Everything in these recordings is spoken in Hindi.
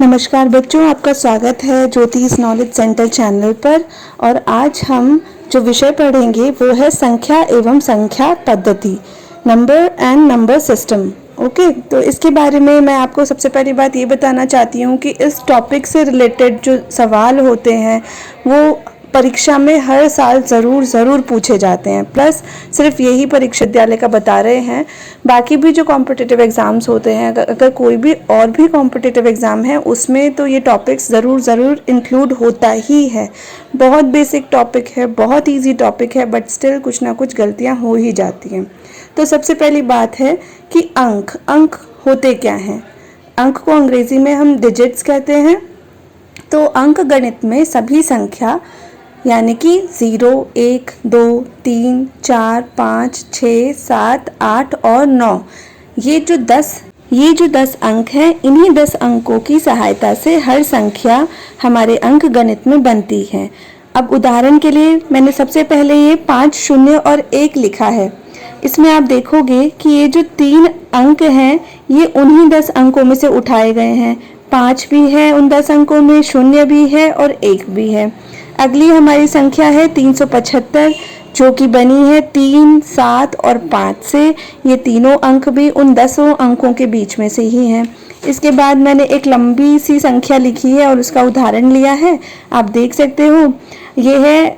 नमस्कार बच्चों, आपका स्वागत है ज्योतिष नॉलेज सेंटर चैनल पर। और आज हम जो विषय पढ़ेंगे वो है संख्या एवं संख्या पद्धति, number and number system. Okay, तो इसके बारे में मैं आपको सबसे पहली बात ये बताना चाहती हूँ कि इस टॉपिक से रिलेटेड जो सवाल होते हैं वो परीक्षा में हर साल ज़रूर पूछे जाते हैं। प्लस सिर्फ यही परीक्षा विद्यालय का बता रहे हैं, बाकी भी जो कॉम्पिटिटिव एग्ज़ाम्स होते हैं, अगर कोई भी और भी कॉम्पिटिटिव एग्ज़ाम है उसमें तो ये टॉपिक्स ज़रूर इंक्लूड होता ही है। बहुत बेसिक टॉपिक है, बहुत इजी टॉपिक है, बट स्टिल कुछ ना कुछ गलतियाँ हो ही जाती हैं। तो सबसे पहली बात है कि अंक होते क्या हैं। अंक को अंग्रेज़ी में हम डिजिट्स कहते हैं। तो अंक गणित में सभी संख्या यानी कि 0, 1, 2, 3, 4, 5, 6, 7, 8 और 9 ये जो 10 अंक हैं, इन्हीं 10 अंकों की सहायता से हर संख्या हमारे अंक गणित में बनती है। अब उदाहरण के लिए मैंने सबसे पहले ये 5 शून्य और 1 लिखा है। इसमें आप देखोगे कि ये जो 3 अंक हैं ये उन्हीं 10 अंकों में से उठाए गए हैं। 5 भी है उन 10 अंकों में, शून्य भी है और 1 भी है। अगली हमारी संख्या है 375, जो कि बनी है 3, 7 और 5 से। ये तीनों अंक भी उन 10 अंकों के बीच में से ही हैं। इसके बाद मैंने एक लंबी सी संख्या लिखी है और उसका उदाहरण लिया है। आप देख सकते हो ये है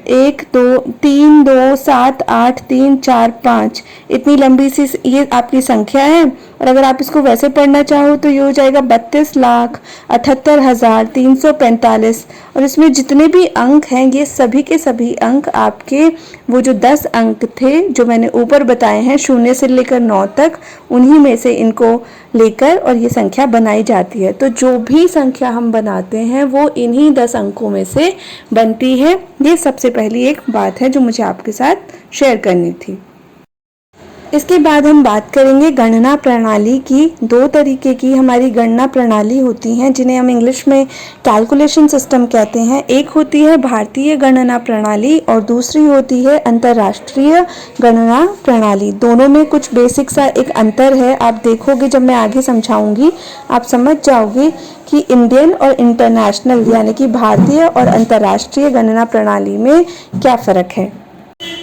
1, 2, 3, 2, 7, 8, 3, 4, 5। इतनी लंबी सी ये आपकी संख्या है। और अगर आप इसको वैसे पढ़ना चाहो तो ये हो जाएगा 32,78,345। और इसमें जितने भी अंक हैं ये सभी के सभी अंक आपके वो जो 10 अंक थे जो मैंने ऊपर बताए हैं 0 से लेकर 9 तक, उन्हीं में से इनको लेकर और ये संख्या बनाई जाती है। तो जो भी संख्या हम बनाते हैं वो इन्हीं 10 अंकों में से बनती है। ये सबसे पहली एक बात है जो मुझे आपके साथ शेयर करनी थी। इसके बाद हम बात करेंगे गणना प्रणाली की। 2 तरीके की हमारी गणना प्रणाली होती हैं जिन्हें हम इंग्लिश में कैलकुलेशन सिस्टम कहते हैं। एक होती है भारतीय गणना प्रणाली और दूसरी होती है अंतर्राष्ट्रीय गणना प्रणाली। दोनों में कुछ बेसिक सा एक अंतर है। आप देखोगे जब मैं आगे समझाऊंगी आप समझ जाओगे कि इंडियन और इंटरनेशनल यानी कि भारतीय और अंतर्राष्ट्रीय गणना प्रणाली में क्या फ़र्क है।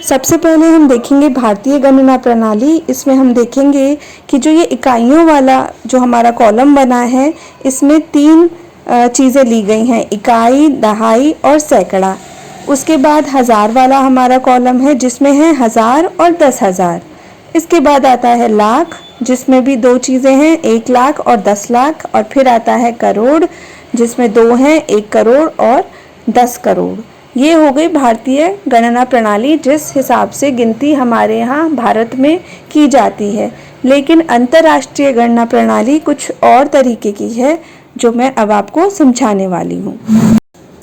सबसे पहले हम देखेंगे भारतीय गणना प्रणाली। इसमें हम देखेंगे कि जो ये इकाइयों वाला जो हमारा कॉलम बना है इसमें 3 चीज़ें ली गई हैं, इकाई, दहाई और सैकड़ा। उसके बाद हज़ार वाला हमारा कॉलम है जिसमें है 1000 और 10,000। इसके बाद आता है लाख जिसमें भी 2 चीज़ें हैं, 1 लाख और 10 लाख। और फिर आता है करोड़ जिसमें 2 हैं, 1 करोड़ और 10 करोड़। ये हो गई भारतीय गणना प्रणाली जिस हिसाब से गिनती हमारे यहाँ भारत में की जाती है। लेकिन अंतर्राष्ट्रीय गणना प्रणाली कुछ और तरीके की है जो मैं अब आपको समझाने वाली हूँ।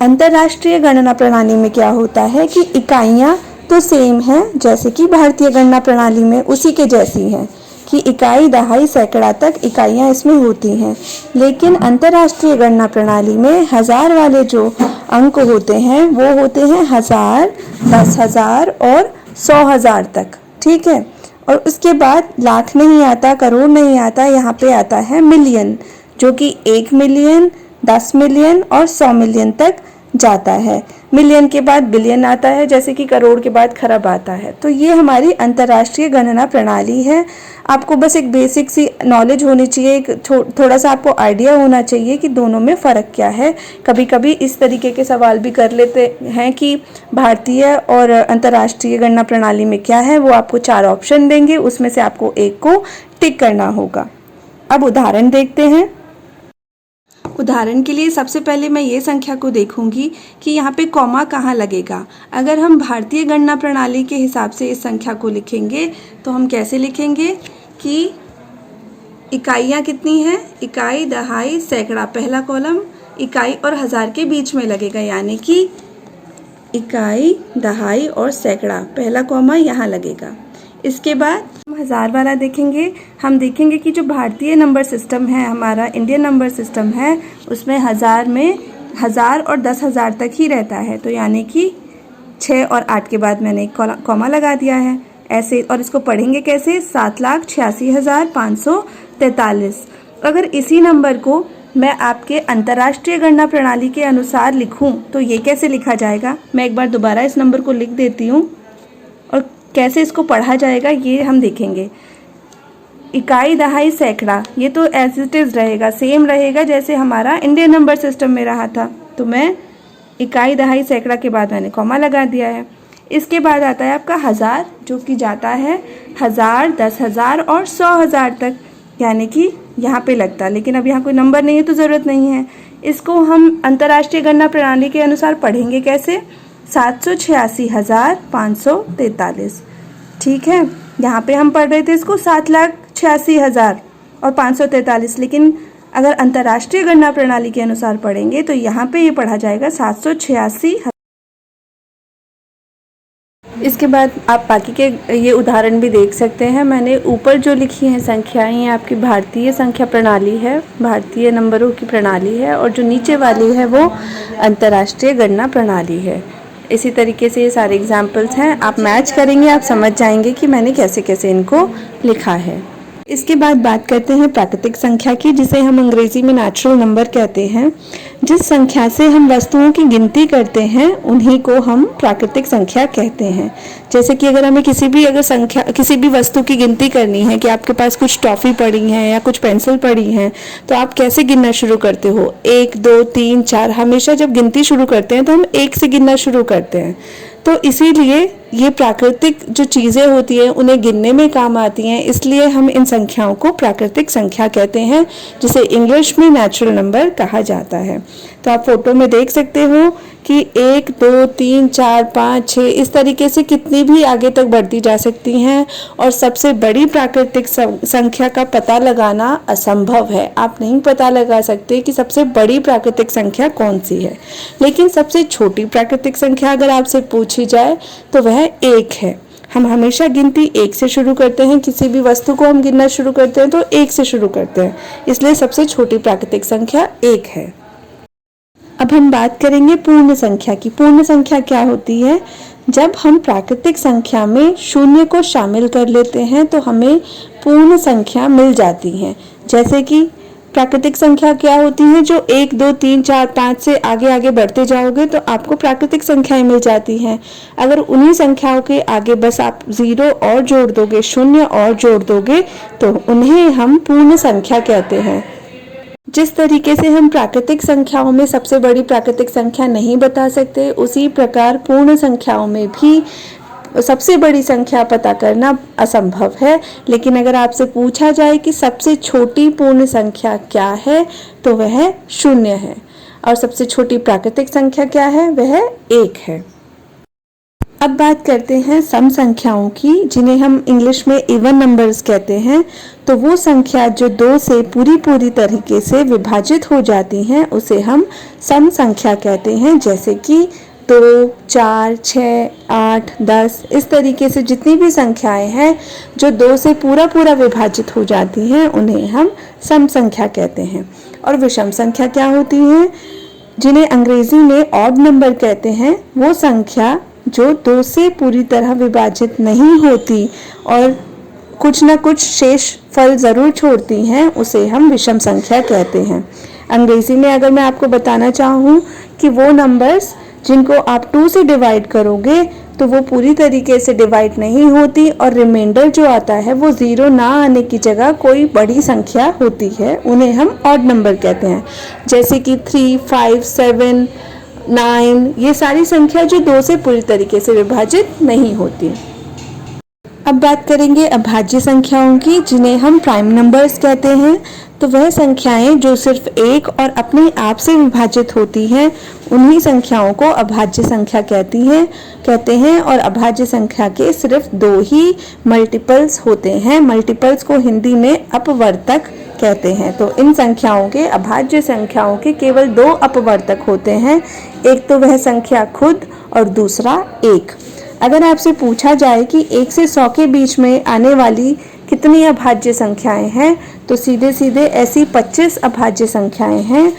अंतर्राष्ट्रीय गणना प्रणाली में क्या होता है कि इकाइयाँ तो सेम हैं जैसे कि भारतीय गणना प्रणाली में उसी के जैसी हैं कि इकाई, दहाई, सैकड़ा तक इकाइयाँ इसमें होती हैं। लेकिन अंतर्राष्ट्रीय गणना प्रणाली में 1000 वाले जो अंक होते हैं वो होते हैं 1000, 10,000 और 100,000 तक। ठीक है। और उसके बाद लाख नहीं आता, करोड़ नहीं आता, यहाँ पे आता है मिलियन, जो कि 1 मिलियन, 10 मिलियन और 100 मिलियन तक जाता है। मिलियन के बाद बिलियन आता है, जैसे कि करोड़ के बाद खरब आता है। तो ये हमारी अंतर्राष्ट्रीय गणना प्रणाली है। आपको बस एक बेसिक सी नॉलेज होनी चाहिए, एक थोड़ा सा आपको आइडिया होना चाहिए कि दोनों में फ़र्क क्या है। कभी कभी इस तरीके के सवाल भी कर लेते हैं कि भारतीय और अंतर्राष्ट्रीय गणना प्रणाली में क्या है। वो आपको 4 ऑप्शन देंगे, उसमें से आपको एक को टिक करना होगा। अब उदाहरण देखते हैं। उदाहरण के लिए सबसे पहले मैं ये संख्या को देखूंगी कि यहाँ पे कॉमा कहाँ लगेगा। अगर हम भारतीय गणना प्रणाली के हिसाब से इस संख्या को लिखेंगे तो हम कैसे लिखेंगे कि इकाइयाँ कितनी हैं, इकाई, दहाई, सैकड़ा पहला कॉलम, इकाई और हज़ार के बीच में लगेगा, यानी कि इकाई, दहाई और सैकड़ा पहला कॉमा यहाँ लगेगा। इसके बाद हम 1000 वाला देखेंगे। हम देखेंगे कि जो भारतीय नंबर सिस्टम है, हमारा इंडियन नंबर सिस्टम है, उसमें 1000 में 1000 और 10,000 तक ही रहता है। तो यानी कि 6 और 8 के बाद मैंने एक कॉमा लगा दिया है ऐसे। और इसको पढ़ेंगे कैसे, 7,86,543। अगर इसी नंबर को मैं आपके अंतर्राष्ट्रीय गणना प्रणाली के अनुसार लिखूं तो ये कैसे लिखा जाएगा। मैं एक बार दोबारा इस नंबर को लिख देती हूँ और कैसे इसको पढ़ा जाएगा ये हम देखेंगे। इकाई, दहाई, सैकड़ा, ये तो एज इट इज़ रहेगा, सेम रहेगा जैसे हमारा इंडियन नंबर सिस्टम में रहा था। तो मैं इकाई, दहाई, सैकड़ा के बाद मैंने कॉमा लगा दिया है। इसके बाद आता है आपका हज़ार, जो कि जाता है 1000, 10,000 और 100,000 तक, यानी कि यहाँ पे लगता है, लेकिन अब यहाँ कोई नंबर नहीं है तो ज़रूरत नहीं है। इसको हम अंतर्राष्ट्रीय गणना प्रणाली के अनुसार पढ़ेंगे कैसे, 786,543। ठीक है, यहाँ पे हम पढ़ रहे थे इसको 7,86,000 और 543, लेकिन अगर अंतर्राष्ट्रीय गणना प्रणाली के अनुसार पढ़ेंगे तो यहाँ पे ये पढ़ा जाएगा 786। इसके बाद आप बाकी के ये उदाहरण भी देख सकते हैं। मैंने ऊपर जो लिखी हैं संख्याएं, ये आपकी भारतीय संख्या प्रणाली है, भारतीय नंबरों की प्रणाली है, और जो नीचे वाली है वो अंतर्राष्ट्रीय गणना प्रणाली है। इसी तरीके से ये सारे एग्जाम्पल्स हैं, आप मैच करेंगे, आप समझ जाएंगे कि मैंने कैसे कैसे इनको लिखा है। इसके बाद बात करते हैं प्राकृतिक संख्या की, जिसे हम अंग्रेजी में नेचुरल नंबर कहते हैं। जिस संख्या से हम वस्तुओं की गिनती करते हैं उन्हीं को हम प्राकृतिक संख्या कहते हैं। जैसे कि अगर हमें किसी भी वस्तु की गिनती करनी है, कि आपके पास कुछ टॉफ़ी पड़ी हैं या कुछ पेंसिल पड़ी हैं, तो आप कैसे गिनना शुरू करते हो, 1, 2, 3, 4। हमेशा जब गिनती शुरू करते हैं तो हम 1 से गिनना शुरू करते हैं। तो इसीलिए ये प्राकृतिक जो चीज़ें होती हैं उन्हें गिनने में काम आती हैं, इसलिए हम इन संख्याओं को प्राकृतिक संख्या कहते हैं, जिसे इंग्लिश में नेचुरल नंबर कहा जाता है। तो आप फोटो में देख सकते हो कि 1, 2, 3, 4, 5, 6 इस तरीके से कितनी भी आगे तक बढ़ती जा सकती हैं, और सबसे बड़ी प्राकृतिक संख्या का पता लगाना असंभव है। आप नहीं पता लगा सकते कि सबसे बड़ी प्राकृतिक संख्या कौन सी है, लेकिन सबसे छोटी प्राकृतिक संख्या अगर आपसे पूछी जाए तो वह 1 है। हम हमेशा गिनती 1 से शुरू करते हैं, किसी भी वस्तु को हम गिनना शुरू करते हैं तो 1 से शुरू करते हैं, इसलिए सबसे छोटी प्राकृतिक संख्या 1 है। अब हम बात करेंगे पूर्ण संख्या की। पूर्ण संख्या क्या होती है? जब हम प्राकृतिक संख्या में शून्य को शामिल कर लेते हैं तो हमें पूर्ण संख्या मिल जाती हैं। जैसे कि प्राकृतिक संख्या क्या होती है, जो 1, 2, 3, 4, 5 से आगे आगे बढ़ते जाओगे तो आपको प्राकृतिक संख्याएं मिल जाती हैं। अगर उन्हीं संख्याओं के आगे बस आप 0 और जोड़ दोगे, शून्य और जोड़ दोगे, तो उन्हें हम पूर्ण संख्या कहते हैं। जिस तरीके से हम प्राकृतिक संख्याओं में सबसे बड़ी प्राकृतिक संख्या नहीं बता सकते, उसी प्रकार पूर्ण संख्याओं में भी सबसे बड़ी संख्या पता करना असंभव है। लेकिन अगर आपसे पूछा जाए कि सबसे छोटी पूर्ण संख्या क्या है, तो वह 0 है, और सबसे छोटी प्राकृतिक संख्या क्या है, वह 1 है। अब बात करते हैं सम संख्याओं की, जिन्हें हम इंग्लिश में इवन नंबर्स कहते हैं। तो वो संख्या जो 2 से पूरी तरीके से विभाजित हो जाती हैं उसे हम सम संख्या कहते हैं। जैसे कि 2, 4, 6, 8, 10 इस तरीके से जितनी भी संख्याएं हैं जो 2 से पूरा विभाजित हो जाती हैं उन्हें हम सम संख्या कहते हैं। और विषम संख्या क्या होती है, जिन्हें अंग्रेजी में ऑड नंबर कहते हैं। वो संख्या जो 2 से पूरी तरह विभाजित नहीं होती और कुछ न कुछ शेष फल ज़रूर छोड़ती हैं, उसे हम विषम संख्या कहते हैं। अंग्रेजी में अगर मैं आपको बताना चाहूँ कि वो नंबर्स जिनको आप 2 से डिवाइड करोगे तो वो पूरी तरीके से डिवाइड नहीं होती, और रिमाइंडर जो आता है वो 0 ना आने की जगह कोई बड़ी संख्या होती है, उन्हें हम ऑड नंबर कहते हैं। जैसे कि 3, 5, 7, 9 ये सारी संख्या जो 2 से पूरी तरीके से विभाजित नहीं होती। अब बात करेंगे अभाज्य संख्याओं की, जिन्हें हम प्राइम नंबर्स कहते हैं। तो वह संख्याएं जो सिर्फ 1 और अपने आप से विभाजित होती हैं उन्हीं संख्याओं को अभाज्य संख्या कहते हैं। और अभाज्य संख्या के सिर्फ 2 ही मल्टीपल्स होते हैं। मल्टीपल्स को हिंदी में अपवर्तक कहते हैं। तो इन संख्याओं के, अभाज्य संख्याओं के केवल 2 अपवर्तक होते हैं। एक तो वह संख्या खुद और दूसरा 1। अगर आपसे पूछा जाए कि 1 से 100 के बीच में आने वाली कितनी अभाज्य संख्याएं हैं, तो सीधे सीधे ऐसी 25 अभाज्य संख्याएं हैं।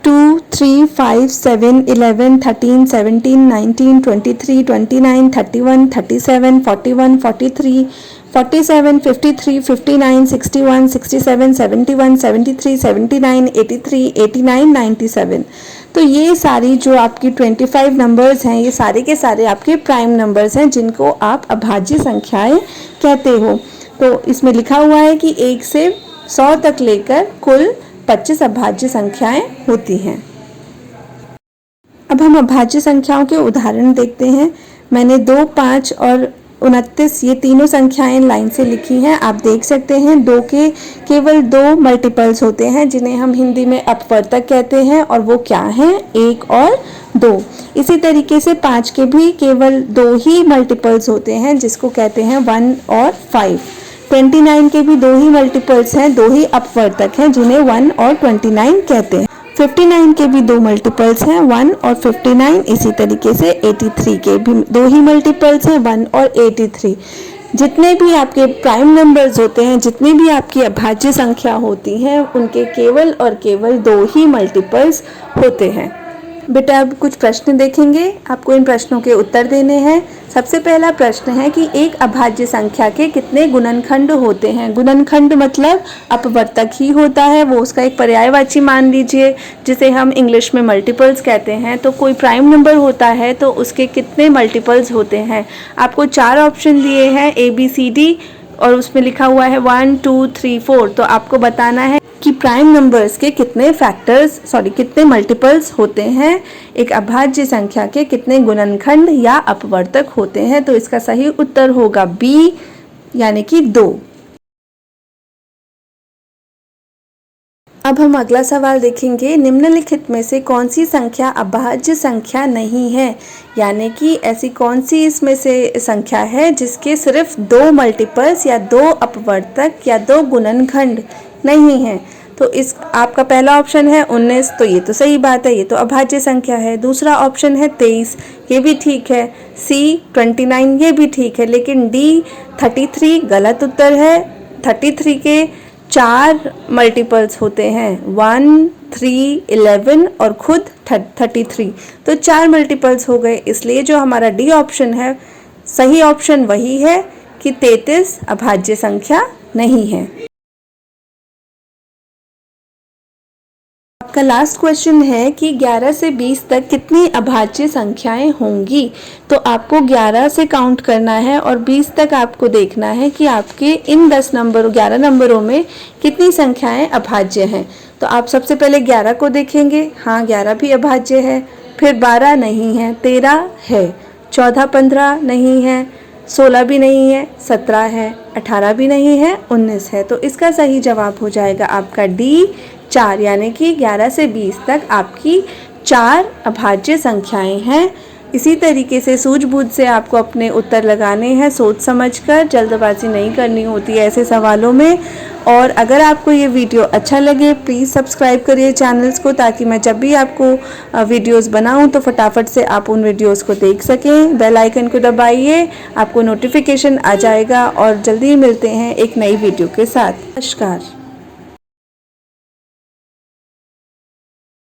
2, 3, 5, 7, 11, 13, 17, 19, 23, 29, 31, 37, 41, 43, 47, 53, 59, 61, 67, 71, 73, 79, 83, 89, 97। तो ये सारी जो आपकी 25 नंबर्स हैं, ये सारे के सारे आपके प्राइम नंबर्स हैं जिनको आप अभाज्य संख्याएं कहते हो। तो इसमें लिखा हुआ है कि 1 से 100 तक लेकर कुल 25 अभाज्य संख्याएं होती हैं। अब हम अभाज्य संख्याओं के उदाहरण देखते हैं। मैंने 2, 5 और 29 ये तीनों संख्याएं लाइन से लिखी हैं। आप देख सकते हैं 2 के केवल 2 मल्टीपल्स होते हैं जिन्हें हम हिंदी में अपवर्तक कहते हैं, और वो क्या हैं? 1 और 2। इसी तरीके से 5 के भी केवल 2 ही मल्टीपल्स होते हैं जिसको कहते हैं 1 और 5। 29 के भी 2 ही मल्टीपल्स हैं, 2 ही अपवर्तक हैं जिन्हें 1 और 29 कहते हैं। 59 के भी 2 मल्टीपल्स हैं, 1 और 59। इसी तरीके से 83 के भी 2 ही मल्टीपल्स हैं, 1 और 83। जितने भी आपके प्राइम नंबर्स होते हैं, जितनी भी आपकी अभाज्य संख्या होती हैं, उनके केवल और केवल 2 ही मल्टीपल्स होते हैं। बेटा अब कुछ प्रश्न देखेंगे, आपको इन प्रश्नों के उत्तर देने हैं। सबसे पहला प्रश्न है कि एक अभाज्य संख्या के कितने गुणनखंड होते हैं? गुणनखंड मतलब अपवर्तक ही होता है, वो उसका एक पर्यायवाची मान लीजिए, जिसे हम इंग्लिश में मल्टीपल्स कहते हैं। तो कोई प्राइम नंबर होता है तो उसके कितने मल्टीपल्स होते हैं? आपको 4 ऑप्शन दिए हैं ABCD, और उसमें लिखा हुआ है 1 2 3 4। तो आपको बताना है कि प्राइम नंबर्स के कितने मल्टीपल्स होते हैं, एक अभाज्य संख्या के कितने गुणनखंड या अपवर्तक होते हैं। तो इसका सही उत्तर होगा B, यानी कि 2। अब हम अगला सवाल देखेंगे। निम्नलिखित में से कौन सी संख्या अभाज्य संख्या नहीं है? यानी कि ऐसी कौन सी इसमें से संख्या है जिसके सिर्फ 2 मल्टीपल्स या 2 अपवर्तक या 2 गुणनखंड नहीं है? तो इस आपका पहला ऑप्शन है 19, तो ये तो सही बात है, ये तो अभाज्य संख्या है। दूसरा ऑप्शन है 23, ये भी ठीक है। C 29, ये भी ठीक है। लेकिन D 33 गलत उत्तर है। 33 के 4 मल्टीपल्स होते हैं, 1, 3, 11 और खुद 33। तो 4 मल्टीपल्स हो गए, इसलिए जो हमारा D ऑप्शन है, सही ऑप्शन वही है कि 33 अभाज्य संख्या नहीं है। आपका लास्ट क्वेश्चन है कि 11 से 20 तक कितनी अभाज्य संख्याएं होंगी? तो आपको 11 से काउंट करना है और 20 तक आपको देखना है कि आपके इन 11 नंबरों में कितनी संख्याएं अभाज्य हैं। तो आप सबसे पहले 11 को देखेंगे, हाँ 11 भी अभाज्य है। फिर 12 नहीं है, 13 है, 14, 15 नहीं है, 16 भी नहीं है, 17 है, 18 भी नहीं है, 19 है। तो इसका सही जवाब हो जाएगा आपका D 4, यानी कि 11 से 20 तक आपकी 4 अभाज्य संख्याएं हैं। इसी तरीके से सूझबूझ से आपको अपने उत्तर लगाने हैं, सोच समझकर, जल्दबाजी नहीं करनी होती है ऐसे सवालों में। और अगर आपको ये वीडियो अच्छा लगे प्लीज़ सब्सक्राइब करिए चैनल्स को, ताकि मैं जब भी आपको वीडियोस बनाऊं तो फटाफट से आप उन वीडियोस को देख सकें। बेल आइकन को दबाइए, आपको नोटिफिकेशन आ जाएगा। और जल्दी मिलते हैं एक नई वीडियो के साथ। नमस्कार।